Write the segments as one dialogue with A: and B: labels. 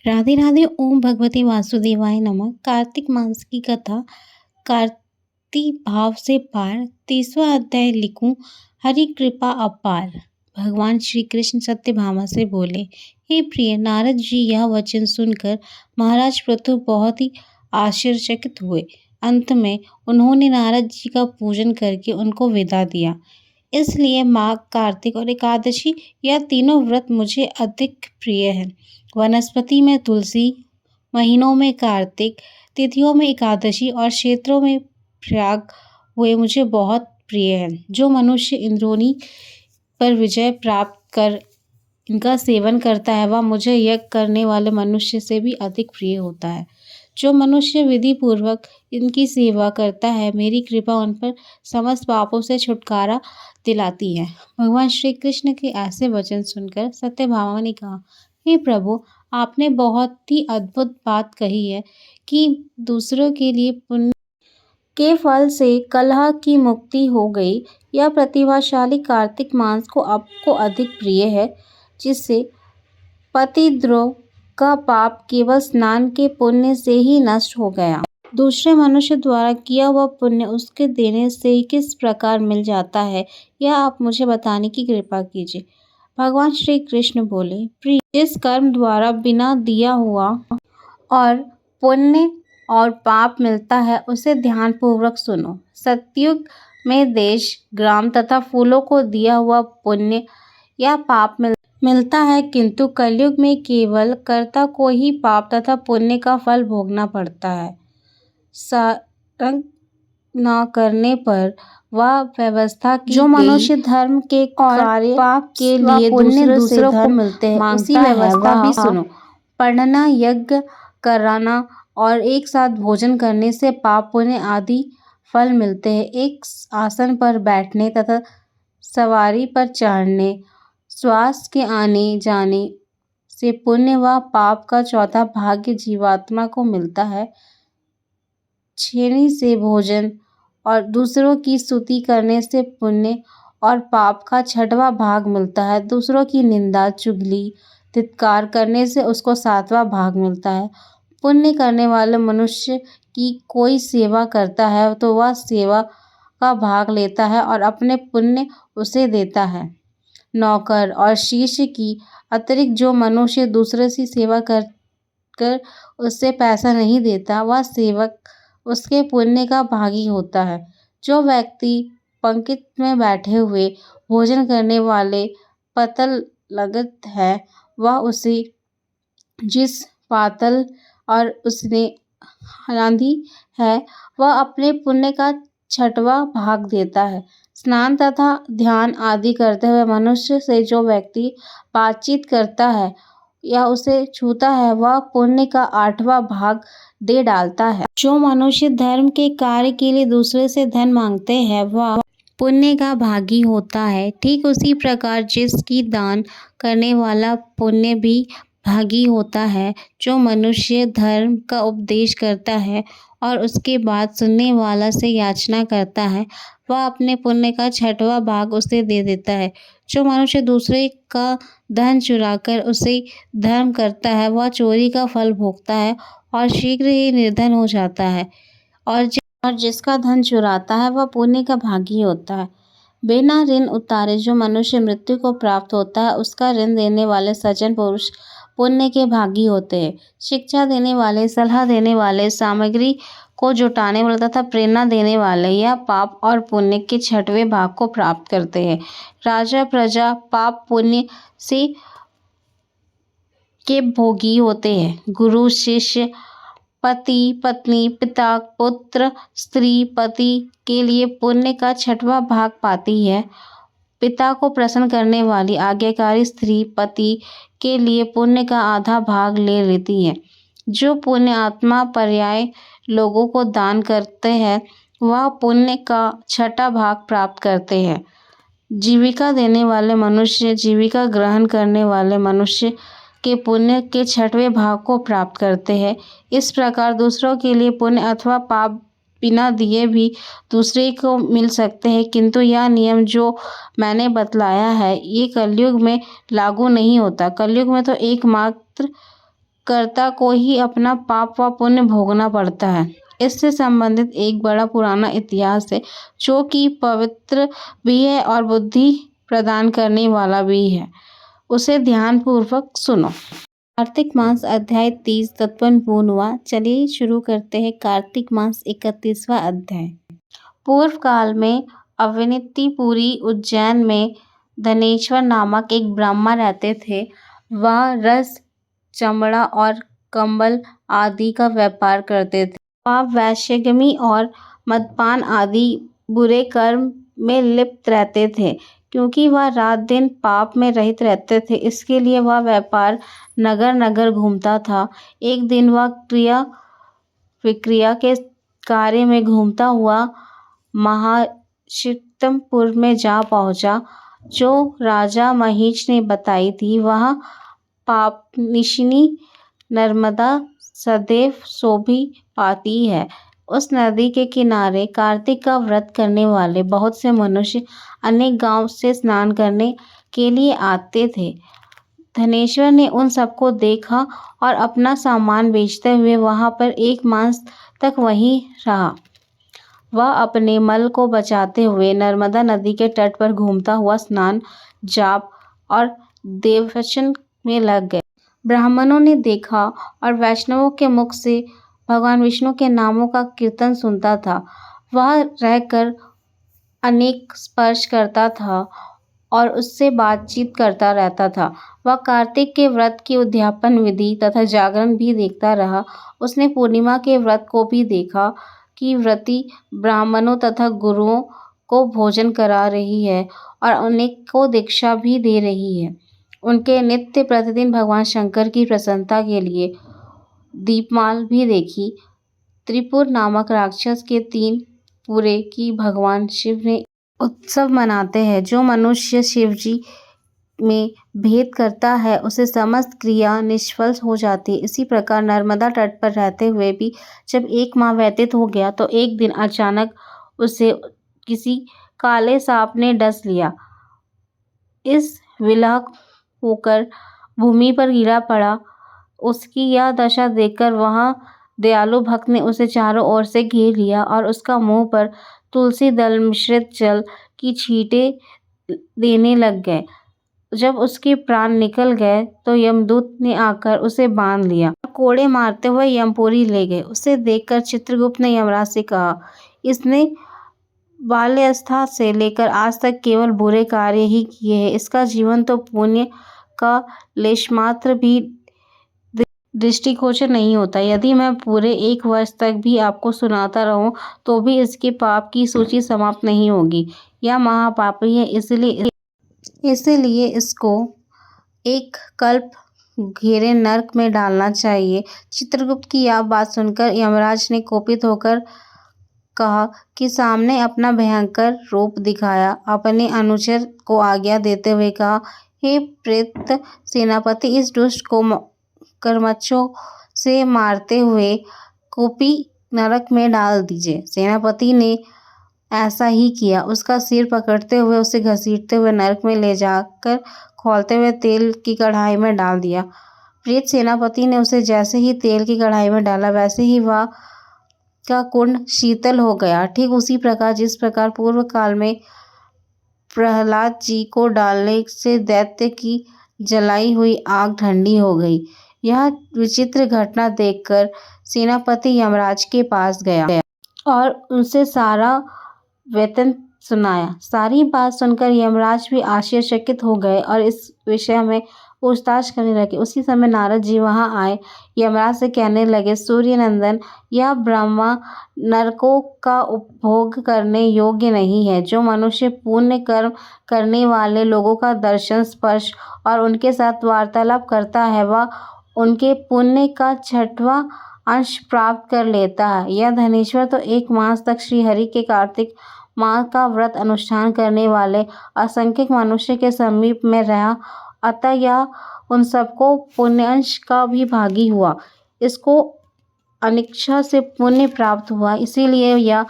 A: राधे राधे। ओम भगवते वासुदेवाय नमः। कार्तिक मास की कथा कार्तिक भाव से पार 30वां अध्याय लिखूं। हरि कृपा अपार। भगवान श्री कृष्ण सत्यभामा से बोले, हे प्रिय नारद जी, यह वचन सुनकर महाराज पृथु बहुत ही आश्चर्यचकित हुए। अंत में उन्होंने नारद जी का पूजन करके उनको विदा दिया। इसलिए माघ, कार्तिक और एकादशी यह तीनों व्रत मुझे अधिक प्रिय हैं। वनस्पति में तुलसी, महीनों में कार्तिक, तिथियों में एकादशी और क्षेत्रों में प्रयाग हुए मुझे बहुत प्रिय हैं। जो मनुष्य इंद्रोणी पर विजय प्राप्त कर इनका सेवन करता है, वह मुझे यज्ञ करने वाले मनुष्य से भी अधिक प्रिय होता है। जो मनुष्य विधि पूर्वक इनकी सेवा करता है, मेरी कृपा उन पर समस्त पापों से छुटकारा दिलाती है। भगवान श्री कृष्ण के ऐसे वचन सुनकर सत्यभामा ने कहा, हे प्रभु, आपने बहुत ही अद्भुत बात कही है कि दूसरों के लिए पुण्य के फल से कलह की मुक्ति हो गई। यह प्रतिभाशाली कार्तिक मास को आपको अधिक प्रिय है, जिससे पतिद्रोह का पाप केवल स्नान के पुण्य से ही नष्ट हो गया। दूसरे मनुष्य द्वारा किया हुआ पुण्य उसके देने से किस प्रकार मिल जाता है, यह आप मुझे बताने की कृपा कीजिए। भगवान श्री कृष्ण बोले, प्रिय, जिस कर्म द्वारा बिना दिया हुआ और पुण्य और पाप मिलता है, उसे ध्यान पूर्वक सुनो। सतयुग में देश, ग्राम तथा फूलों को दिया हुआ पुण्य या पाप मिलता है, किंतु कलयुग में केवल कर्ता को ही पाप तथा पुण्य का फल भोगना पड़ता है। सारंग न करने पर वह व्यवस्था की जो मनुष्य धर्म के कार्य पाप के लिए दूसरों को मिलते हैं, उसी व्यवस्था भी सुनो। पढ़ना, यज्ञ कराना और एक साथ भोजन करने से पाप पुण्य आदि फल मिलते हैं। एक आसन पर बैठने तथा सवारी पर चढ़ने, श्वास के आने जाने से पुण्य व पाप का चौथा भाग्य जीवात्मा को मिलता है। छेनी से भोजन और दूसरों की स्तुति करने से पुण्य और पाप का छठवां भाग मिलता है। दूसरों की निंदा, चुगली, तिरस्कार करने से उसको सातवां भाग मिलता है। पुण्य करने वाले मनुष्य की कोई सेवा करता है तो वह सेवा का भाग लेता है और अपने पुण्य उसे देता है। नौकर और शिष्य की अतिरिक्त जो मनुष्य दूसरे की सेवा कर उससे पैसा नहीं देता, वह सेवक उसके पुण्य का भागी होता है। जो व्यक्ति पंक्ति में बैठे हुए भोजन करने वाले पतल लगत है, वह उसे जिस पातल और उसने रांधी है, वह अपने पुण्य का छठवां भाग देता है। स्नान तथा ध्यान आदि करते हुए मनुष्य से जो व्यक्ति बातचीत करता है या उसे छूता है, वह पुण्य का आठवां भाग दे डालता है। जो मनुष्य धर्म के कार्य के लिए दूसरे से धन मांगते हैं, वह पुण्य का भागी होता है। ठीक उसी प्रकार जिसकी दान करने वाला पुण्य भी भागी होता है। जो मनुष्य धर्म का उपदेश करता है और उसके बाद सुनने वाला से याचना करता है, वह अपने पुण्य का छठवां भाग उसे दे देता है। जो मनुष्य दूसरे का धन चुराकर उसे धर्म करता है, वह चोरी का फल भोगता है और शीघ्र ही निर्धन हो जाता है। और जिसका धन चुराता है, वह पुण्य का भागी होता है। बिना ऋण उतारे जो मनुष्य मृत्यु को प्राप्त होता है, उसका ऋण देने वाले सज्जन पुरुष पुण्य के भागी होते हैं। शिक्षा देने वाले, सलाह देने वाले, सामग्री को जुटाने वाले तथा प्रेरणा देने वाले यह पाप और पुण्य के छठवें भाग को प्राप्त करते हैं। राजा प्रजा पाप पुण्य से के भोगी होते हैं। गुरु शिष्य, पति पत्नी, पिता पुत्र, स्त्री पति के लिए पुण्य का छठवां भाग पाती है। पिता को प्रसन्न करने वाली आज्ञाकारी स्त्री पति के लिए पुण्य का आधा भाग ले लेती है। जो पुण्य आत्मा पर्याय लोगों को दान करते हैं, वह पुण्य का छठा भाग प्राप्त करते हैं। जीविका देने वाले मनुष्य, जीविका ग्रहण करने वाले मनुष्य के पुण्य के छठवें भाग को प्राप्त करते हैं। इस प्रकार दूसरों के लिए पुण्य अथवा पाप बिना दिए भी दूसरे को मिल सकते हैं, किंतु यह नियम जो मैंने बतलाया है, ये कलयुग में लागू नहीं होता। कलयुग में तो एकमात्र कर्ता को ही अपना पाप व पुण्य भोगना पड़ता है। इससे संबंधित एक बड़ा पुराना इतिहास है जो कि पवित्र भी है और बुद्धि प्रदान करने वाला भी है। उसे ध्यानपूर्वक सुनो। कार्तिक मास अध्याय 30 तत्वन पूर्ण हुआ। चलिए शुरू करते हैं कार्तिक मास 31वां अध्याय। पूर्व काल में अवंतीपुरी उज्जैन में धनेश्वर नामक एक ब्राह्मण रहते थे। वह रस, चमड़ा और कंबल आदि का व्यापार करते थे। वह वैश्यगमी और मदपान आदि बुरे कर्म में लिप्त रहते थे। क्योंकि वह रात दिन पाप में रहित रहते थे, इसके लिए वह व्यापार नगर नगर घूमता था। एक दिन वह क्रिया विक्रिया के कार्य में घूमता हुआ महाशितमपुर में जा पहुंचा, जो राजा महीच ने बताई थी। वह पापनिशिनी नर्मदा सदैव शोभी पाती है। उस नदी के किनारे कार्तिक का व्रत करने वाले बहुत से मनुष्य अनेक गांव से स्नान करने के लिए आते थे। धनेश्वर ने उन सबको देखा और अपना सामान बेचते हुए वहां पर 1 मास तक वहीं रहा। वह अपने मल को बचाते हुए नर्मदा नदी के तट पर घूमता हुआ स्नान, जाप और देववचन में लग गया। ब्राह्मणों ने देखा और वैष्णवों के मुख से भगवान विष्णु के नामों का कीर्तन सुनता था। वह रहकर अनेक स्पर्श करता था और उससे बातचीत करता रहता था। वह कार्तिक के व्रत की उद्यापन विधि तथा जागरण भी देखता रहा। उसने पूर्णिमा के व्रत को भी देखा कि व्रती ब्राह्मणों तथा गुरुओं को भोजन करा रही है और अनेक को दीक्षा भी दे रही है। उनके नित्य प्रतिदिन भगवान शंकर की प्रसन्नता के लिए दीपमाल भी देखी। त्रिपुर नामक राक्षस के 3 पूरे की भगवान शिव ने उत्सव मनाते हैं। जो मनुष्य शिवजी में भेद करता है उसे समस्त क्रिया निष्फल हो जाती है। इसी प्रकार नर्मदा तट पर रहते हुए भी जब 1 माह व्यतीत हो गया तो एक दिन अचानक उसे किसी काले सांप ने डस लिया। इस विलग होकर भूमि पर गिरा पड़ा। उसकी यह दशा देखकर वहां दयालु भक्त ने उसे चारों ओर से घेर लिया और उसका मुंह पर तुलसी दल मिश्रित जल की छींटे देने लग गए। जब उसके प्राण निकल गए तो यमदूत ने आकर उसे बांध लिया, कोड़े मारते हुए यमपुरी ले गए। उसे देखकर चित्रगुप्त ने यमराज से कहा, इसने बाल्यावस्था से लेकर आज तक केवल बुरे कार्य ही किए हैं। इसका जीवन तो पुण्य का लेशमात्र भी दृष्टिगोचर नहीं होता। यदि मैं पूरे 1 वर्ष तक भी आपको सुनाता रहूं तो भी इसके पाप की सूची समाप्त नहीं होगी। यह महापापी है, इसलिए इसको 1 कल्प घेरे नरक में डालना चाहिए। चित्रगुप्त की यह बात सुनकर यमराज ने कोपित होकर कहा कि सामने अपना भयंकर रूप दिखाया। अपने अनुचर को आज्ञा देते हुए कहा, हे प्रेत सेनापति, इस दुष्ट को कर्मच्छों से मारते हुए कूपी नरक में डाल दीजिए। सेनापति ने ऐसा ही किया। उसका सिर पकड़ते हुए उसे घसीटते हुए नरक में ले जाकर खौलते हुए तेल की कढ़ाई में डाल दिया। प्रेत सेनापति ने उसे जैसे ही तेल की कढ़ाई में डाला वैसे ही वह का कुंड शीतल हो गया। ठीक उसी प्रकार जिस प्रकार पूर्व काल में प्रहलाद जी को डालने से दैत्य की जलाई हुई आग ठंडी हो गई। यह विचित्र घटना देखकर सेनापति यमराज के पास गया और उनसे सारा वेतन सुनाया। सारी बात सुनकर यमराज भी आश्चर्यचकित हो गए और इस विषय में पूछताछ करने लगे। उसी समय नारद जी वहां आए। यमराज से कहने लगे, सूर्य नंदन, यह ब्रह्मा नरकों का उपभोग करने योग्य नहीं है। जो मनुष्य पुण्य कर्म करने वाले लोगों का दर्शन, स्पर्श और उनके साथ वार्तालाप करता है वह उनके पुण्य का 6वां अंश प्राप्त कर लेता है। यह धनेश्वर तो 1 मास तक श्रीहरि के कार्तिक माह का व्रत अनुष्ठान करने वाले असंख्य मनुष्य के समीप में रहा, अतः यह उन सबको पुण्यांश का भी भागी हुआ। इसको अनिच्छा से पुण्य प्राप्त हुआ, इसीलिए यह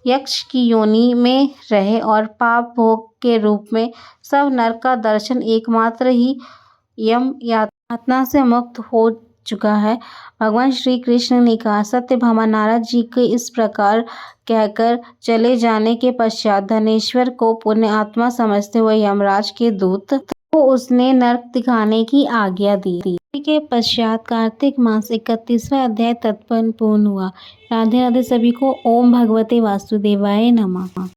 A: यक्ष की योनि में रहे और पाप भोग के रूप में सब नरक का दर्शन एकमात्र ही यम यातना से मुक्त हो चुका है। भगवान श्री कृष्ण ने कहा, सत्यभामा नारद जी के इस प्रकार कहकर चले जाने के पश्चात धनेश्वर को पुण्य आत्मा समझते हुए यमराज के दूत को उसने नरक दिखाने की आज्ञा दी। इसी के पश्चात कार्तिक मास 31वां अध्याय तत्पर पूर्ण हुआ। राधे राधे सभी को। ओम भगवते वासुदेवाय नमः।